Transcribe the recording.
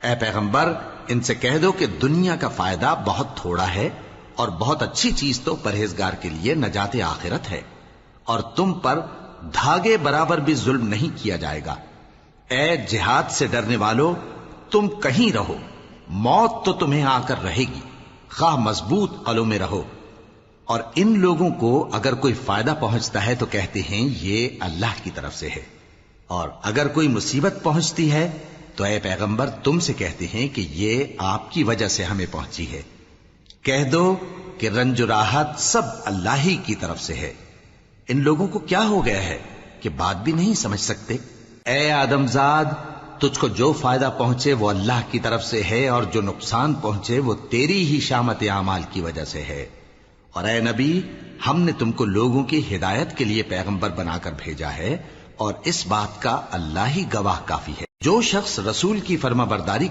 اے پیغمبر ان سے کہہ دو کہ دنیا کا فائدہ بہت تھوڑا ہے اور بہت اچھی چیز تو پرہیزگار کے لیے نجات آخرت ہے، اور تم پر دھاگے برابر بھی ظلم نہیں کیا جائے گا۔ اے جہاد سے ڈرنے والو، تم کہیں رہو، موت تو تمہیں آ کر رہے گی، خواہ مضبوط قلعوں میں رہو۔ اور ان لوگوں کو اگر کوئی فائدہ پہنچتا ہے تو کہتے ہیں یہ اللہ کی طرف سے ہے، اور اگر کوئی مصیبت پہنچتی ہے تو اے پیغمبر تم سے کہتے ہیں کہ یہ آپ کی وجہ سے ہمیں پہنچی ہے۔ کہہ دو کہ رنج و راحت سب اللہ ہی کی طرف سے ہے۔ ان لوگوں کو کیا ہو گیا ہے کہ بات بھی نہیں سمجھ سکتے؟ اے آدم زاد، تجھ کو جو فائدہ پہنچے وہ اللہ کی طرف سے ہے، اور جو نقصان پہنچے وہ تیری ہی شامت اعمال کی وجہ سے ہے۔ اور اے نبی، ہم نے تم کو لوگوں کی ہدایت کے لیے پیغمبر بنا کر بھیجا ہے، اور اس بات کا اللہ ہی گواہ کافی ہے۔ جو شخص رسول کی فرما برداری